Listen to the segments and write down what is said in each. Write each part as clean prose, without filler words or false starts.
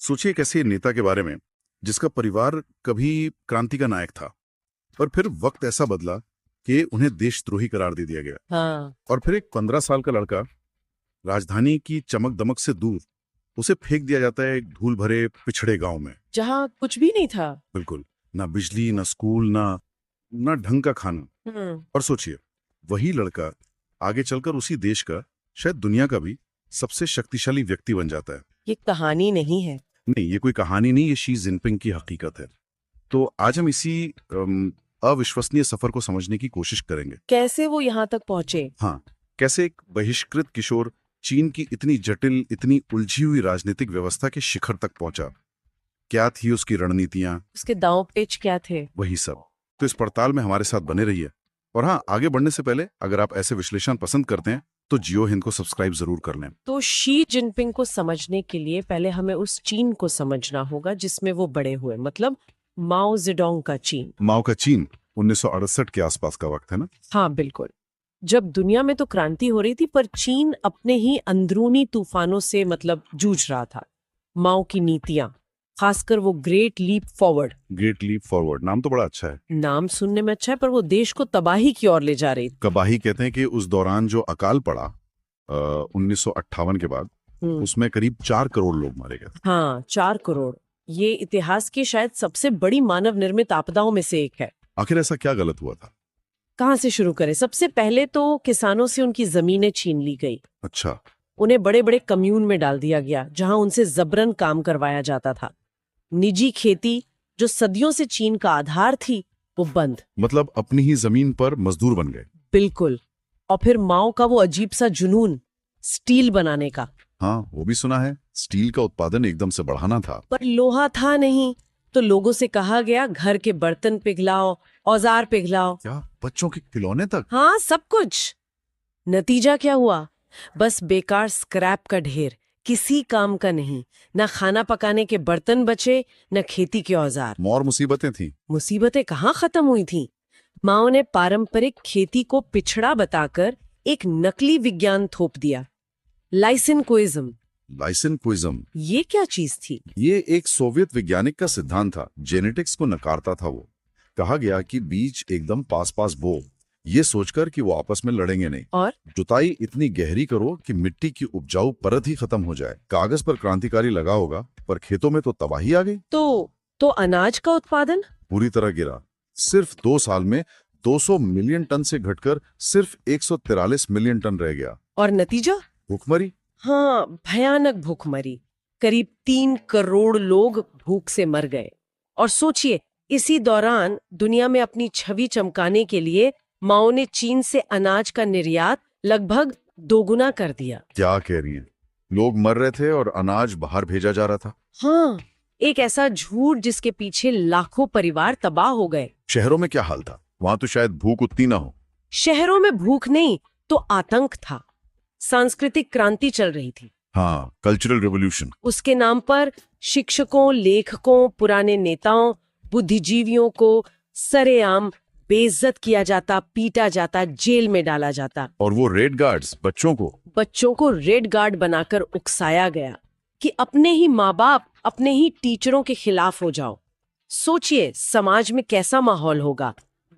सोचिए एक ऐसे नेता के बारे में जिसका परिवार कभी क्रांति का नायक था, और फिर वक्त ऐसा बदला कि उन्हें देशद्रोही करार दे दिया गया। हाँ। और फिर एक 15 साल का लड़का, राजधानी की चमक दमक से दूर, उसे फेंक दिया जाता है एक धूल भरे पिछड़े गांव में। जहाँ कुछ भी नहीं था। बिल्कुल, ना बिजली, ना स्कूल, ना ढंग का खाना। और सोचिए, वही लड़का आगे चलकर उसी देश का, शायद दुनिया का भी सबसे शक्तिशाली व्यक्ति बन जाता है। ये कहानी नहीं है। नहीं, ये कोई कहानी नहीं, ये शी जिनपिंग की हकीकत है। तो आज हम इसी अविश्वसनीय सफर को समझने की कोशिश करेंगे। कैसे वो यहाँ तक पहुंचे। हाँ, कैसे एक बहिष्कृत किशोर चीन की इतनी जटिल, इतनी उलझी हुई राजनीतिक व्यवस्था के शिखर तक पहुंचा। क्या थी उसकी रणनीतियां, उसके दांव पेच क्या थे। वही सब। तो इस पड़ताल में हमारे साथ बने रहिए। और हाँ, आगे बढ़ने से पहले अगर आप ऐसे विश्लेषण पसंद करते हैं तो जियो हिंद को सब्सक्राइब जरूर कर लें। तो शी जिनपिंग को समझने के लिए पहले हमें उस चीन को समझना होगा जिसमें वो बड़े हुए, मतलब माओ जेडोंग का चीन। माओ का चीन 1968 के आसपास का वक्त है ना? हाँ बिल्कुल। जब दुनिया में तो क्रांति हो रही थी, पर चीन अपने ही अंदरूनी तूफानों से मतलब जूझ रहा था। माओ की नीतियां, खासकर वो Great Leap Forward. Great Leap Forward नाम तो बड़ा अच्छा है। नाम सुनने में अच्छा है, पर वो देश को तबाही की ओर ले जा रही थी। कबाही कहते हैं कि उस दौरान जो अकाल पड़ा 1958 के बाद, उसमें करीब 4 करोड़ लोग मारे गए। हाँ, 4 करोड़। ये इतिहास की शायद सबसे बड़ी मानव निर्मित आपदाओं में से एक है। आखिर ऐसा क्या गलत हुआ था? कहाँ से शुरू करें? सबसे पहले तो किसानों से उनकी जमीनें छीन ली गई। अच्छा। उन्हें बड़े बड़े कम्यून में डाल दिया गया जहां उनसे जबरन काम करवाया जाता था। निजी खेती, जो सदियों से चीन का आधार थी, वो बंद। मतलब अपनी ही जमीन पर मजदूर बन गए। बिल्कुल। और फिर माओ का वो अजीब सा जुनून स्टील बनाने का। हाँ, वो भी सुना है। स्टील का उत्पादन एकदम से बढ़ाना था। पर लोहा था नहीं, तो लोगों से कहा गया घर के बर्तन पिघलाओ, औजार पिघलाओ। क्या, बच्चों के खिलौने तक? हाँ, सब कुछ। नतीजा क्या हुआ? बस बेकार स्क्रैप का ढेर, किसी काम का नहीं। न खाना पकाने के बर्तन बचे, न खेती के औजार। और मुसीबतें थी। मुसीबतें कहाँ खत्म हुई थी। माओ ने पारंपरिक खेती को पिछड़ा बताकर एक नकली विज्ञान थोप दिया, लाइसेनकोइज्म। लाइसेनकोइज्म, ये क्या चीज थी? ये एक सोवियत वैज्ञानिक का सिद्धांत था। जेनेटिक्स को नकारता था वो। कहा गया कि बीज एकदम पास पास बो, ये सोचकर कि वो आपस में लड़ेंगे नहीं। और जुताई इतनी गहरी करो कि मिट्टी की उपजाऊ परत ही खत्म हो जाए। कागज पर क्रांतिकारी लगा होगा, पर खेतों में तो तबाही आ गई। तो अनाज का उत्पादन पूरी तरह गिरा। सिर्फ 2 साल में 200 मिलियन टन से घटकर सिर्फ 143 मिलियन टन रह गया। और नतीजा? भूखमरी। हाँ, भयानक भूखमरी। करीब 3 करोड़ लोग भूख से मर गए। और सोचिए, इसी दौरान दुनिया में अपनी छवि चमकाने के लिए माओ ने चीन से अनाज का निर्यात लगभग दोगुना कर दिया। क्या कह रही हैं? लोग मर रहे थे और अनाज बाहर भेजा जा रहा था। हाँ, एक ऐसा झूठ जिसके पीछे लाखों परिवार तबाह हो गए। शहरों में क्या हाल था? वहां तो शायद भूख उतनी ना हो। शहरों में भूख नहीं तो आतंक था। सांस्कृतिक क्रांति चल रही थी। हाँ, कल्चरल रिवॉल्यूशन। उसके नाम पर शिक्षकों, लेखकों, पुराने नेताओं, बुद्धिजीवियों को सरेआम बेइज्जत किया जाता, पीटा जाता, जेल में डाला जाता। और वो रेड गार्ड्स बच्चों को रेड गार्ड बनाकर उकसाया गया कि अपने ही माँ बाप, अपने ही टीचरों के खिलाफ हो जाओ। सोचिए समाज में कैसा माहौल होगा।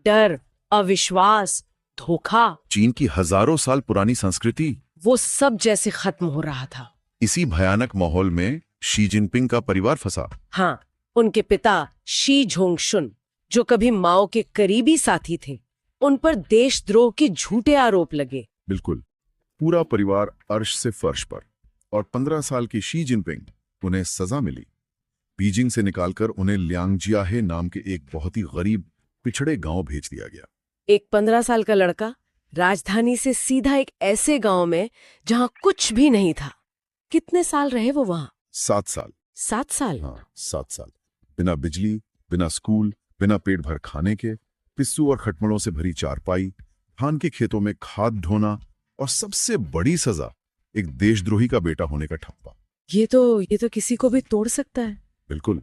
डर, अविश्वास, धोखा। चीन की हजारों साल पुरानी संस्कृति, वो सब जैसे खत्म हो रहा था। इसी भयानक माहौल में शी जिनपिंग का परिवार फंसा। हाँ, उनके पिता शी झोंगशुन, जो कभी माओ के करीबी साथी थे, उन पर देशद्रोह के झूठे आरोप लगे। बिल्कुल, पूरा परिवार अर्श से फर्श पर। और 15 साल की शी जिनपिंग, उन्हें सजा मिली। बीजिंग से निकालकर उन्हें लियांगजियाहे नाम के एक बहुत ही गरीब पिछड़े गांव भेज दिया गया। एक 15 साल का लड़का राजधानी से सीधा एक ऐसे गांव में जहां कुछ भी नहीं था। कितने साल रहे वो वहां? 7 साल। 7 साल? हाँ, 7 साल। बिना बिजली, बिना स्कूल, बिना पेट भर खाने के, पिस्सू और खटमलों से भरी चारपाई, धान के खेतों में खाद ढोना, और सबसे बड़ी सजा एक देशद्रोही का बेटा होने का ठप्पा। ये तो किसी को भी तोड़ सकता है। बिल्कुल।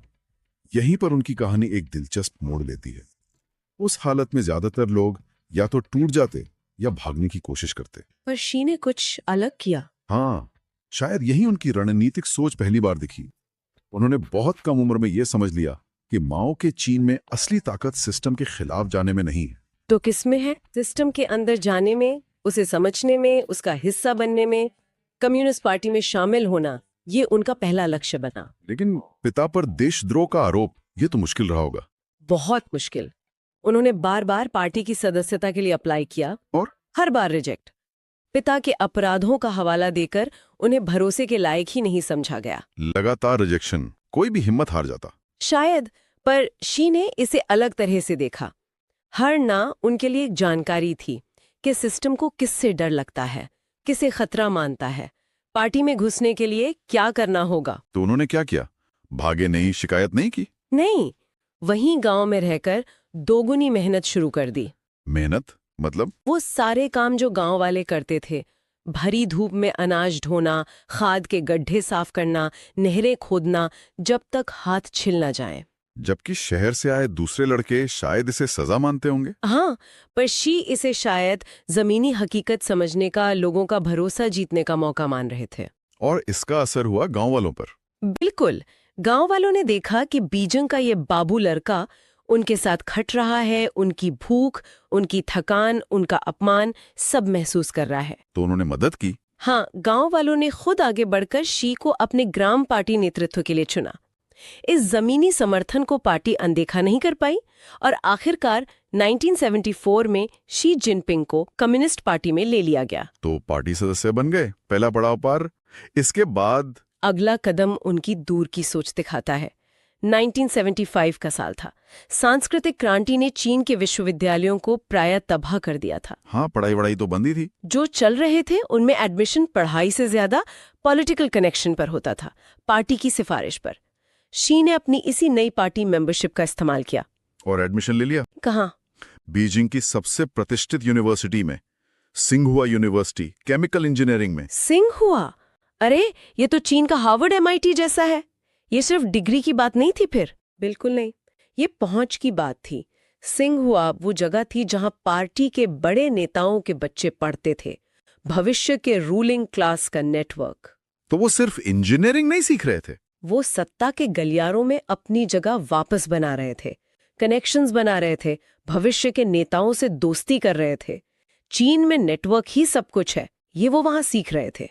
यहीं पर उनकी कहानी एक दिलचस्प मोड़ लेती है। उस हालत में ज्यादातर लोग या तो टूट जाते या भागने की कोशिश करते। पर शी ने कुछ अलग किया। हाँ, शायद यही उनकी रणनीतिक सोच पहली बार दिखी। उन्होंने बहुत कम उम्र में ये समझ लिया कि माओ के चीन में असली ताकत सिस्टम के खिलाफ जाने में नहीं है। तो किस में है? सिस्टम के अंदर जाने में, उसे समझने में, उसका हिस्सा बनने में। कम्युनिस्ट पार्टी में शामिल होना, ये उनका पहला लक्ष्य बना। लेकिन पिता पर देशद्रोह का आरोप, ये तो मुश्किल रहा होगा। बहुत मुश्किल। उन्होंने बार बार पार्टी की सदस्यता के लिए अप्लाई किया और हर बार रिजेक्ट। पिता के अपराधों का हवाला देकर उन्हें भरोसे के लायक ही नहीं समझा गया। लगातार रिजेक्शन, कोई भी हिम्मत हार जाता। शायद, पर शी ने इसे अलग तरह से देखा। हर ना उनके लिए एक जानकारी थी कि सिस्टम को किससे डर लगता है, किसे खतरा मानता है, पार्टी में घुसने के लिए क्या करना होगा। तो उन्होंने क्या किया? भागे नहीं, शिकायत नहीं की? नहीं, वहीं गांव में रहकर दोगुनी मेहनत शुरू कर दी। मेहनत मतलब? वो सारे काम जो गांव वाले करते थे, भरी धूप में अनाज ढोना, खाद के गड्ढे साफ करना, नहरें खोदना, जब तक हाथ छिल ना जाए। जबकि शहर से आए दूसरे लड़के शायद इसे सजा मानते होंगे। हाँ, पर शी इसे शायद जमीनी हकीकत समझने का, लोगों का भरोसा जीतने का मौका मान रहे थे। और इसका असर हुआ गांव वालों पर। बिल्कुल। गांव वालों ने देखा कि बीजिंग का ये बाबू लड़का उनके साथ खट रहा है, उनकी भूख, उनकी थकान, उनका अपमान सब महसूस कर रहा है। तो उन्होंने मदद की। हाँ, गांव वालों ने खुद आगे बढ़कर शी को अपने ग्राम पार्टी नेतृत्व के लिए चुना। इस जमीनी समर्थन को पार्टी अनदेखा नहीं कर पाई और आखिरकार 1974 में शी जिनपिंग को कम्युनिस्ट पार्टी में ले लिया गया। तो पार्टी सदस्य बन गए, पहला पड़ाव पार। इसके बाद अगला कदम उनकी दूर की सोच दिखाता है। 1975 का साल था। सांस्कृतिक क्रांति ने चीन के विश्वविद्यालयों को प्रायः तबाह कर दिया था। हाँ, पढ़ाई तो बंदी थी। जो चल रहे थे उनमें एडमिशन पढ़ाई से ज्यादा पॉलिटिकल कनेक्शन पर होता था, पार्टी की सिफारिश पर। शी ने अपनी इसी नई पार्टी मेंबरशिप का इस्तेमाल किया और एडमिशन ले लिया। कहाँ? बीजिंग की सबसे प्रतिष्ठित यूनिवर्सिटी में, सिंघुआ यूनिवर्सिटी, केमिकल इंजीनियरिंग में। सिंघुआ? अरे, ये तो चीन का हार्वर्ड MIT जैसा है। ये सिर्फ डिग्री की बात नहीं थी फिर। बिल्कुल नहीं, ये पहुंच की बात थी। सिंघुआ वो जगह थी जहां पार्टी के बड़े नेताओं के बच्चे पढ़ते थे, भविष्य के रूलिंग क्लास का नेटवर्क। तो वो सिर्फ इंजीनियरिंग नहीं सीख रहे थे, वो सत्ता के गलियारों में अपनी जगह वापस बना रहे थे, कनेक्शंस बना रहे थे, भविष्य के नेताओं से दोस्ती कर रहे थे। चीन में नेटवर्क ही सब कुछ है, ये वो वहां सीख रहे थे।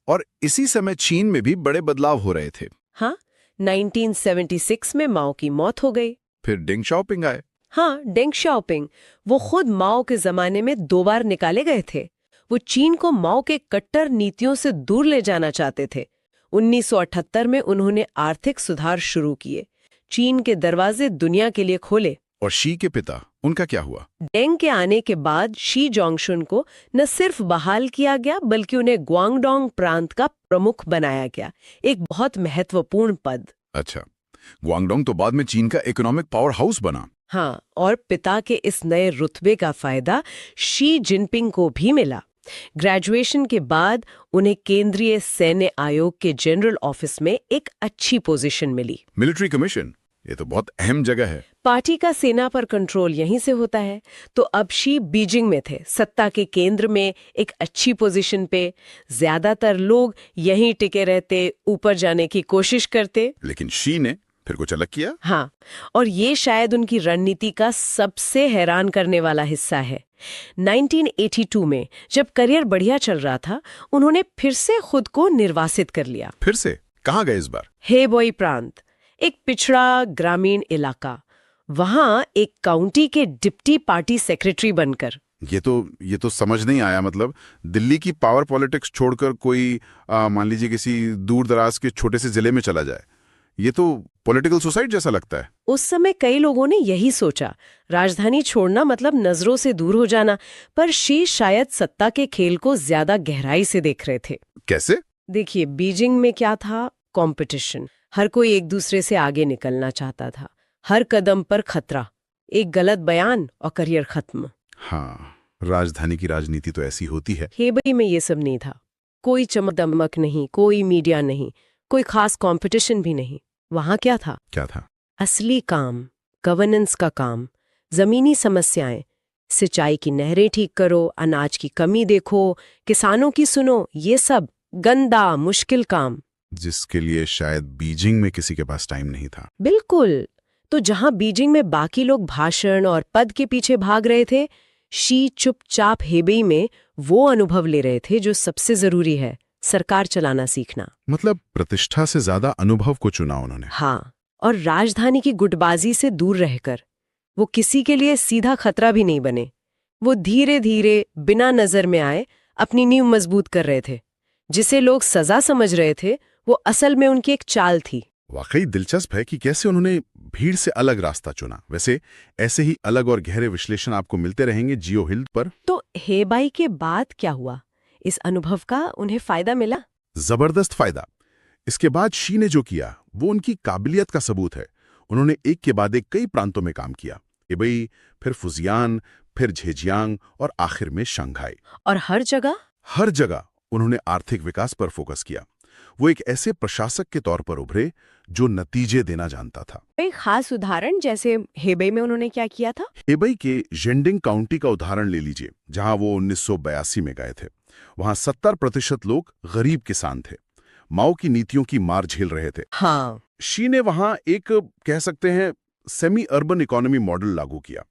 और इसी समय चीन में भी बड़े बदलाव हो रहे थे। हाँ, 1976 में माओ की मौत हो गई। फिर डेंग शाओपिंग आए। हाँ, डेंग शाओपिंग। वो खुद माओ के जमाने में 2 बार निकाले गए थे। वो चीन को माओ के कट्टर नीतियों से दूर ले जाना चाहते थे। 1978 में उन्होंने आर्थिक सुधार शुरू किए, चीन के दरवाजे दुनिया के लिए खोले। और शी के पिता, उनका क्या हुआ? डेंग के आने के बाद शी जोंगशुन को न सिर्फ बहाल किया गया, बल्कि उन्हें ग्वांगडोंग प्रांत का प्रमुख बनाया गया, एक बहुत महत्वपूर्ण पद। अच्छा, ग्वांगडोंग तो बाद में चीन का इकोनॉमिक पावर हाउस बना। हाँ, और पिता के इस नए रुतबे का फायदा शी जिनपिंग को भी मिला। ग्रेजुएशन के बाद उन्हें केंद्रीय सैन्य आयोग के जनरल ऑफिस में एक अच्छी पोजीशन मिली। मिलिट्री कमीशन, ये तो बहुत अहम जगह है। पार्टी का सेना पर कंट्रोल यहीं से होता है। तो अब शी बीजिंग में थे, सत्ता के केंद्र में, एक अच्छी पोजीशन पे। ज्यादातर लोग यहीं टिके रहते, ऊपर जाने की कोशिश करते। लेकिन शी ने फिर कुछ अलग किया। हाँ, और ये शायद उनकी रणनीति का सबसे हैरान करने वाला हिस्सा है। 1982 में जब करियर बढ़िया चल रहा था, उन्होंने फिर से खुद को निर्वासित कर लिया। फिर से? कहाँ गए इस बार? हेबोई प्रांत, एक पिछड़ा ग्रामीण इलाका। वहां एक काउंटी के डिप्टी पार्टी सेक्रेटरी बनकर। ये तो समझ नहीं आया। मतलब दिल्ली की पावर पॉलिटिक्स छोड़कर कोई मान लीजिए किसी दूर दराज के छोटे से जिले में चला जाए, ये तो पॉलिटिकल सुसाइड जैसा लगता है। उस समय कई लोगों ने यही सोचा, राजधानी छोड़ना मतलब नजरों से दूर हो जाना। पर शी शायद सत्ता के खेल को ज्यादा गहराई से देख रहे थे। कैसे? देखिए, बीजिंग में क्या था? कंपटीशन। हर कोई एक दूसरे से आगे निकलना चाहता था। हर कदम पर खतरा, एक गलत बयान और करियर खत्म। हाँ, राजधानी की राजनीति तो ऐसी होती है। हेबई में ये सब नहीं था। कोई चमक दमक नहीं, कोई मीडिया नहीं, कोई खास कंपटीशन भी नहीं। वहां क्या था? क्या था? असली काम, गवर्नेंस का काम, जमीनी समस्याएं, सिंचाई की नहरें ठीक करो, अनाज की कमी देखो, किसानों की सुनो, ये सब गंदा मुश्किल काम। जिसके लिए शायद बीजिंग में किसी के पास टाइम नहीं था। बिल्कुल। तो जहां बीजिंग में बाकी लोग भाषण और पद के पीछे भाग रहे थे, शी चुपचाप हेबेई में वो अनुभव ले रहे थे जो सबसे जरूरी है, सरकार चलाना सीखना। मतलब प्रतिष्ठा से ज्यादा अनुभव को चुना उन्होंने। हाँ, और राजधानी की गुटबाजी से दूर रहकर वो किसी के लिए सीधा खतरा भी नहीं बने। वो धीरे धीरे बिना नजर में आए अपनी नींव मजबूत कर रहे थे। जिसे लोग सजा समझ रहे थे वो असल में उनकी एक चाल थी। वाकई दिलचस्प है कि कैसे उन्होंने भीड़ से अलग रास्ता चुना। वैसे ऐसे ही अलग और गहरे विश्लेषण आपको मिलते रहेंगे जियो हिल्द पर। तो हेबाई के बाद क्या हुआ? इस अनुभव का उन्हें फायदा मिला? जबरदस्त फायदा। इसके बाद शी ने जो किया वो उनकी काबिलियत का सबूत है। उन्होंने एक के बाद एक कई प्रांतों में काम किया। हेबेई, फिर फुजियान, फिर झेजियांग और आखिर में शंघाई। और हर जगह उन्होंने आर्थिक विकास पर फोकस किया। वो एक ऐसे प्रशासक के तौर पर उभरे जो नतीजे देना जानता था। एक खास उदाहरण, जैसे हेबेई में उन्होंने क्या किया था? हेबेई के जेंडिंग काउंटी का उदाहरण ले लीजिए, जहां वो 1982 में गए थे। वहां 70% लोग गरीब किसान थे, माओ की नीतियों की मार झेल रहे थे। हाँ। शी ने वहां एक, कह सकते हैं, सेमी अर्बन इकोनॉमी मॉडल लागू किया।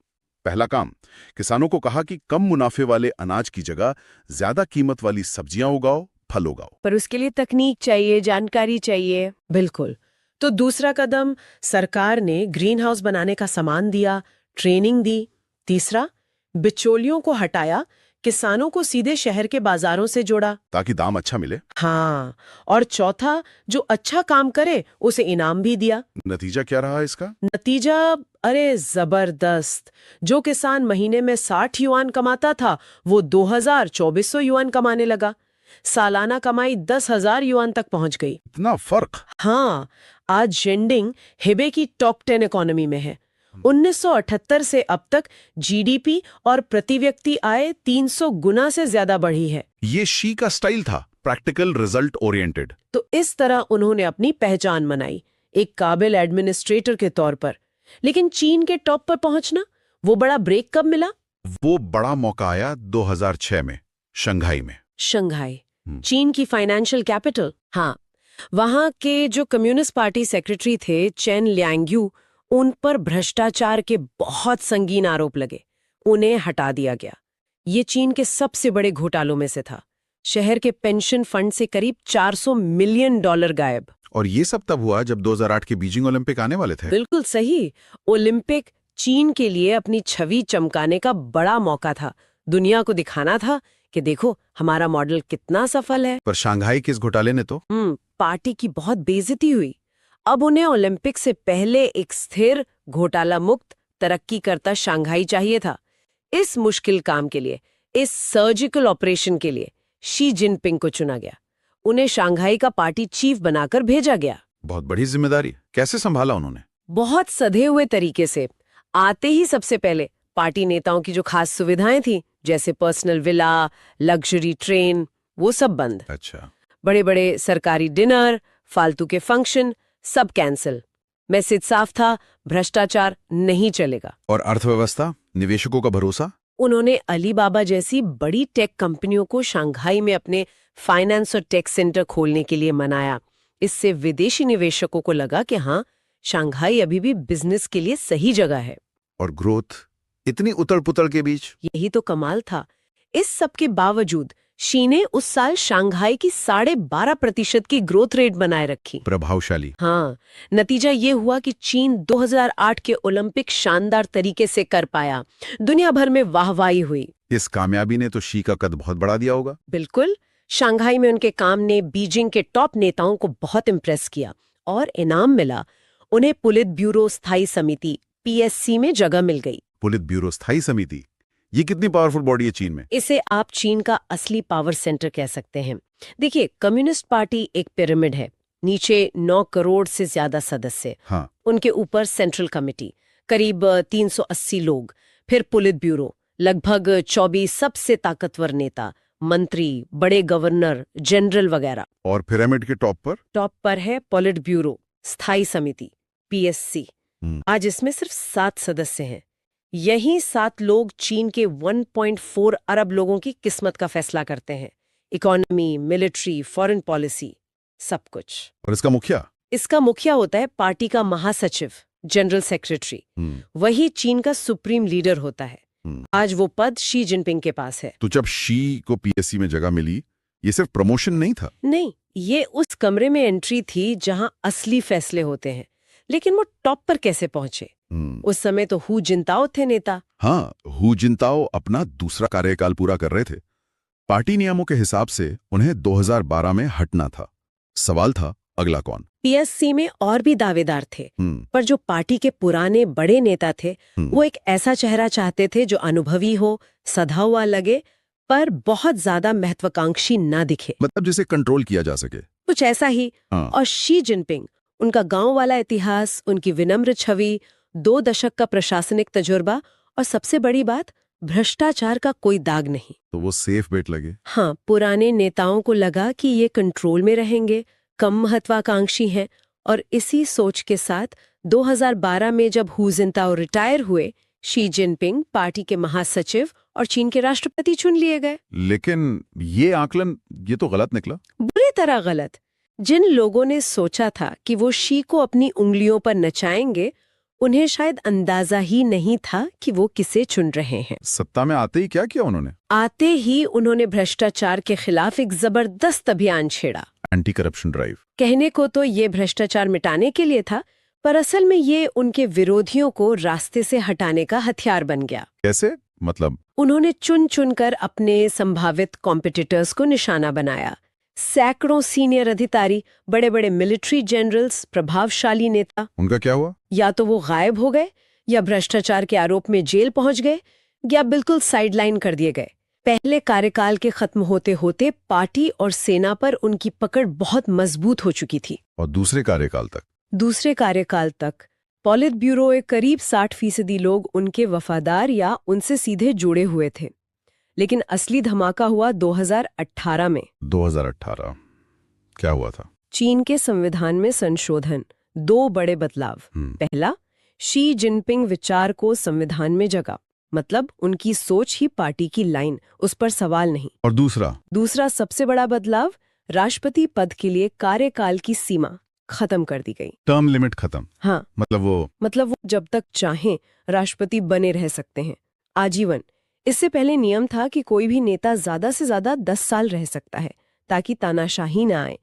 पहला काम, किसानों को कहा कि कम मुनाफे वाले अनाज की जगह ज्यादा कीमत वाली सब्जियां उगाओ, फल उगाओ। पर उसके लिए तकनीक चाहिए, जानकारी चाहिए। बिल्कुल। तो दूसरा कदम, सरकार ने ग्रीन हाउस बनाने का सामान दिया, ट्रेनिंग दी। तीसरा, बिचौलियों को हटाया, किसानों को सीधे शहर के बाजारों से जोड़ा ताकि दाम अच्छा मिले। हाँ, और चौथा, जो अच्छा काम करे उसे इनाम भी दिया। नतीजा क्या रहा इसका? नतीजा, अरे जबरदस्त। जो किसान महीने में 60 युआन कमाता था वो 2400 युआन कमाने लगा। सालाना कमाई 10,000 युआन तक पहुंच गई। इतना फर्क? हाँ, आज जेंडिंग हेबे की टॉप 10 इकोनॉमी में है। 1978 से अब तक जीडीपी और प्रति व्यक्ति आय 300 गुना से ज्यादा बढ़ी है। ये शी का स्टाइल था, प्रैक्टिकल, रिजल्ट ओरिएंटेड। तो इस तरह उन्होंने अपनी पहचान बनाई, एक काबिल एडमिनिस्ट्रेटर के तौर पर। लेकिन चीन के टॉप पर पहुंचना, वो बड़ा ब्रेक कब मिला? वो बड़ा मौका आया 2006 में, शंघाई में। शंघाई, चीन की फाइनेंशियल कैपिटल। हाँ, वहां के जो कम्युनिस्ट पार्टी सेक्रेटरी थे, चेन लियांग्यू, उन पर भ्रष्टाचार के बहुत संगीन आरोप लगे। उन्हें हटा दिया गया। ये चीन के सबसे बड़े घोटालों में से था। शहर के पेंशन फंड से करीब $400 मिलियन गायब। और ये सब तब हुआ जब 2008 के बीजिंग ओलंपिक आने वाले थे। बिल्कुल सही। ओलंपिक चीन के लिए अपनी छवि चमकाने का बड़ा मौका था। दुनिया को दिखाना था कि देखो हमारा मॉडल कितना सफल है। पर शंघाई के इस घोटाले ने तो पार्टी की बहुत बेइज्जती हुई। अब उन्हें ओलंपिक से पहले एक स्थिर, घोटाला मुक्त, तरक्की करता शंघाई चाहिए था। इस मुश्किल काम के लिए, इस सर्जिकल ऑपरेशन के लिए शी जिनपिंग को चुना गया। उन्हें शंघाई का पार्टी चीफ बनाकर भेजा गया। बहुत बड़ी जिम्मेदारी। कैसे संभाला उन्होंने? बहुत सधे हुए तरीके से। आते ही सबसे पहले पार्टी नेताओं की जो खास सुविधाएं थी, जैसे पर्सनल विला, लग्जरी ट्रेन, वो सब बंद। अच्छा। बड़े बड़े सरकारी डिनर, फालतू के फंक्शन, सब कैंसिल। मैसेज साफ था, भ्रष्टाचार नहीं चलेगा। और अर्थव्यवस्था, निवेशकों का भरोसा? उन्होंने अलीबाबा जैसी बड़ी टेक कंपनियों को शंघाई में अपने फाइनेंस और टेक सेंटर खोलने के लिए मनाया। इससे विदेशी निवेशकों को लगा कि हाँ, शंघाई अभी भी बिजनेस के लिए सही जगह है। और ग्रोथ, इतनी उतल-पुतल के बीच? यही तो कमाल था। इस सब के बावजूद शी ने उस साल शंघाई की 12.5% की ग्रोथ रेट बनाए रखी। प्रभावशाली। हाँ, नतीजा ये हुआ कि चीन 2008 के ओलंपिक शानदार तरीके से कर पाया। दुनिया भर में वाहवाही हुई। इस कामयाबी ने तो शी का कद बहुत बढ़ा दिया होगा। बिल्कुल। शंघाई में उनके काम ने बीजिंग के टॉप नेताओं को बहुत इम्प्रेस किया और इनाम मिला। उन्हें पुलित ब्यूरो स्थायी समिति PSC में जगह मिल गई। पुलित ब्यूरो स्थायी समिति, ये कितनी पावरफुल बॉडी है चीन में? इसे आप चीन का असली पावर सेंटर कह सकते हैं। देखिए, कम्युनिस्ट पार्टी एक पिरामिड है। नीचे 9 करोड़ से ज्यादा सदस्य। हाँ। उनके ऊपर सेंट्रल कमेटी, करीब 380 लोग, फिर पुलित ब्यूरो, लगभग 24 सबसे ताकतवर नेता, मंत्री, बड़े गवर्नर, जनरल वगैरह। और पिरामिड के टॉप पर है पॉलिट ब्यूरो स्थायी समिति PSC। आज इसमें सिर्फ 7 सदस्य हैं। यही 7 लोग चीन के 1.4 अरब लोगों की किस्मत का फैसला करते हैं। इकोनॉमी, मिलिट्री, फॉरेन पॉलिसी, सब कुछ। और इसका मुखिया? इसका मुखिया होता है पार्टी का महासचिव, जनरल सेक्रेटरी। वही चीन का सुप्रीम लीडर होता है। आज वो पद शी जिनपिंग के पास है। तो जब शी को पीएससी में जगह मिली, ये सिर्फ प्रमोशन नहीं था? नहीं, ये उस कमरे में एंट्री थी जहां असली फैसले होते हैं। लेकिन वो टॉप पर कैसे पहुंचे? उस समय तो हु जिनताओ थे नेता। हाँ, हु जिनताओ अपना दूसरा कार्यकाल पूरा कर रहे थे। पार्टी नियमों के हिसाब से उन्हें 2012 में हटना था। सवाल था, अगला कौन? पीएससी में और भी दावेदार थे, पर जो पार्टी के पुराने बड़े नेता थे, वो एक ऐसा चेहरा चाहते थे जो अनुभवी हो, सधा हुआ लगे, पर बहुत ज्यादा महत्वाकांक्षी ना दिखे। मतलब जिसे कंट्रोल किया जा सके। कुछ ऐसा ही। हाँ। और शी जिनपिंग, उनका गांव वाला इतिहास, उनकी विनम्र छवि, 2 दशक का प्रशासनिक तजुर्बा और सबसे बड़ी बात, भ्रष्टाचार का कोई दाग नहीं। तो वो सेफ बेट लगे। हाँ, पुराने नेताओं को लगा कि ये कंट्रोल में रहेंगे, कम महत्वाकांक्षी हैं, और इसी सोच के साथ 2012 में जब हु जिनताओ रिटायर हुए, शी जिनपिंग पार्टी के महासचिव और चीन के राष्ट्रपति चुन लिए गए। लेकिन ये आकलन, ये तो गलत निकला। बुरी तरह गलत। जिन लोगों ने सोचा था कि वो शी को अपनी उंगलियों पर नचाएंगे, उन्हें शायद अंदाजा ही नहीं था कि वो किसे चुन रहे हैं। सत्ता में आते ही क्या किया उन्होंने? आते ही उन्होंने भ्रष्टाचार के खिलाफ एक जबरदस्त अभियान छेड़ा। Anti corruption drive. कहने को तो ये भ्रष्टाचार मिटाने के लिए था, पर असल में ये उनके विरोधियों को रास्ते से हटाने का हथियार बन गया। कैसे? मतलब? उन्होंने चुन चुनकर अपने संभावित कॉम्पिटिटर्स को निशाना बनाया। सैकड़ों सीनियर अधिकारी, बड़े बड़े मिलिट्री जनरल्स, प्रभावशाली नेता, उनका क्या हुआ? या तो वो गायब हो गए, या भ्रष्टाचार के आरोप में जेल पहुंच गए, या बिल्कुल साइडलाइन कर दिए गए। पहले कार्यकाल के खत्म होते होते पार्टी और सेना पर उनकी पकड़ बहुत मजबूत हो चुकी थी। और दूसरे कार्यकाल तक? दूसरे कार्यकाल तक पॉलिट ब्यूरो के करीब 60% लोग उनके वफादार या उनसे सीधे जुड़े हुए थे। लेकिन असली धमाका हुआ 2018 में। 2018 क्या हुआ था? चीन के संविधान में संशोधन, 2 बड़े बदलाव। पहला, शी जिनपिंग विचार को संविधान में जगह, मतलब उनकी सोच ही पार्टी की लाइन, उस पर सवाल नहीं। और दूसरा सबसे बड़ा बदलाव, राष्ट्रपति पद के लिए कार्यकाल की सीमा खत्म कर दी गई। टर्म लिमिट खत्म? हाँ, मतलब वो जब तक चाहें राष्ट्रपति बने रह सकते हैं, आजीवन। इससे पहले नियम था कि कोई भी नेता ज्यादा से ज्यादा 10 साल रह सकता है, ताकि तानाशाही ना आए।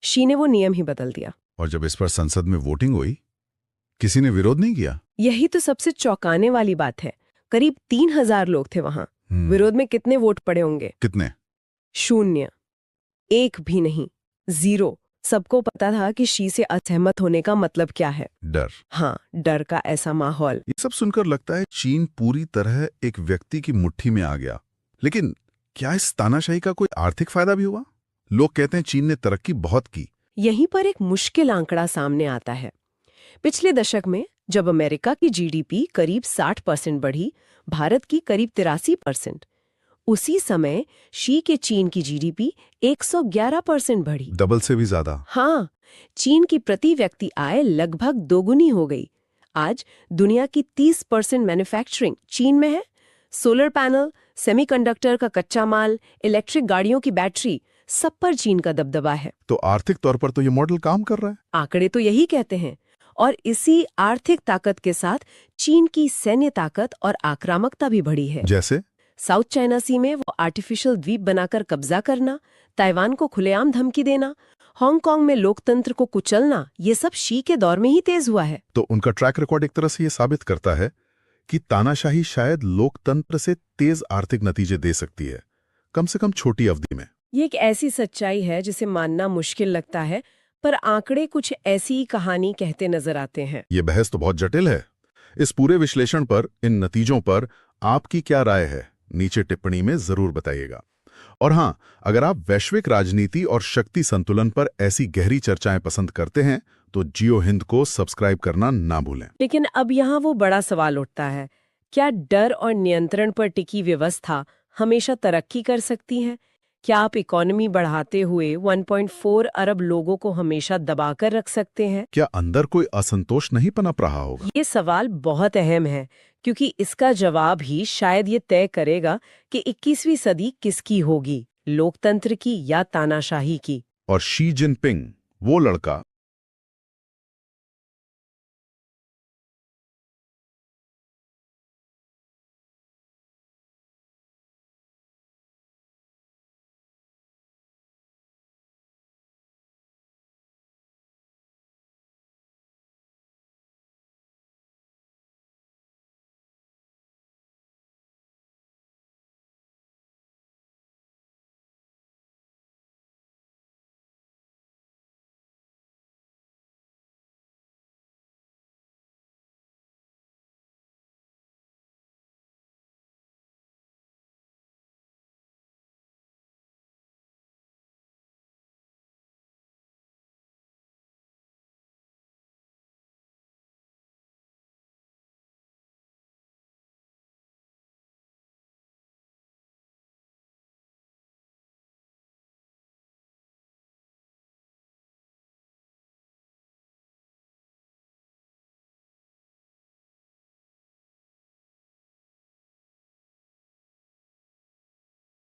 शी ने वो नियम ही बदल दिया। और जब इस पर संसद में वोटिंग हुई, किसी ने विरोध नहीं किया? यही तो सबसे चौंकाने वाली बात है। करीब 3000 लोग थे वहां। विरोध में कितने वोट पड़े होंगे? कितने? 0, 1 भी नहीं, 0। सबको पता था कि शी से असहमत होने का मतलब क्या है। डर। हाँ, डर का ऐसा माहौल। ये सब सुनकर लगता है चीन पूरी तरह एक व्यक्ति की मुट्ठी में आ गया। लेकिन क्या इस तानाशाही का कोई आर्थिक फायदा भी हुआ? लोग कहते हैं चीन ने तरक्की बहुत की। यहीं पर एक मुश्किल आंकड़ा सामने आता है। पिछले दशक में जब अमेरिका की जीडीपी करीब 60% बढ़ी, भारत की करीब 83%, उसी समय शी के चीन की जीडीपी 111% बढ़ी। डबल से भी ज्यादा। हाँ, चीन की प्रति व्यक्ति आय लगभग दोगुनी हो गई। आज दुनिया की 30% मैन्युफैक्चरिंग चीन में है। सोलर पैनल, सेमीकंडक्टर का कच्चा माल, इलेक्ट्रिक गाड़ियों की बैटरी, सब पर चीन का दबदबा है। तो आर्थिक तौर पर तो ये मॉडल काम कर रहा है। आंकड़े तो यही कहते हैं। और इसी आर्थिक ताकत के साथ चीन की सैन्य ताकत और आक्रामकता भी बढ़ी है। जैसे साउथ चाइना सी में वो आर्टिफिशियल द्वीप बनाकर कब्जा करना, ताइवान को खुलेआम धमकी देना, हांगकांग में लोकतंत्र को कुचलना, ये सब शी के दौर में ही तेज हुआ है। तो उनका ट्रैक रिकॉर्ड एक तरह से ये साबित करता है कि तानाशाही शायद लोकतंत्र से तेज आर्थिक नतीजे दे सकती है, कम से कम छोटी अवधि में। ये एक ऐसी सच्चाई है जिसे मानना मुश्किल लगता है, पर आंकड़े कुछ ऐसी ही कहानी कहते नजर आते हैं। ये बहस तो बहुत जटिल है। इस पूरे विश्लेषण पर, इन नतीजों पर आपकी क्या राय है? नीचे टिप्पणी में जरूर बताइएगा। और हाँ, अगर आप वैश्विक राजनीति और शक्ति संतुलन पर ऐसी गहरी चर्चाएं पसंद करते हैं तो जियो हिंद को सब्सक्राइब करना ना भूलें। लेकिन अब यहाँ वो बड़ा सवाल उठता है, क्या डर और नियंत्रण पर टिकी व्यवस्था हमेशा तरक्की कर सकती है? क्या आप इकोनॉमी बढ़ाते हुए 1.4 अरब लोगों को हमेशा दबाकर रख सकते हैं? क्या अंदर कोई असंतोष नहीं पनप रहा होगा? ये सवाल बहुत अहम है, क्योंकि इसका जवाब ही शायद ये तय करेगा कि 21वीं सदी किसकी होगी, लोकतंत्र की या तानाशाही की। और शी जिनपिंग वो लड़का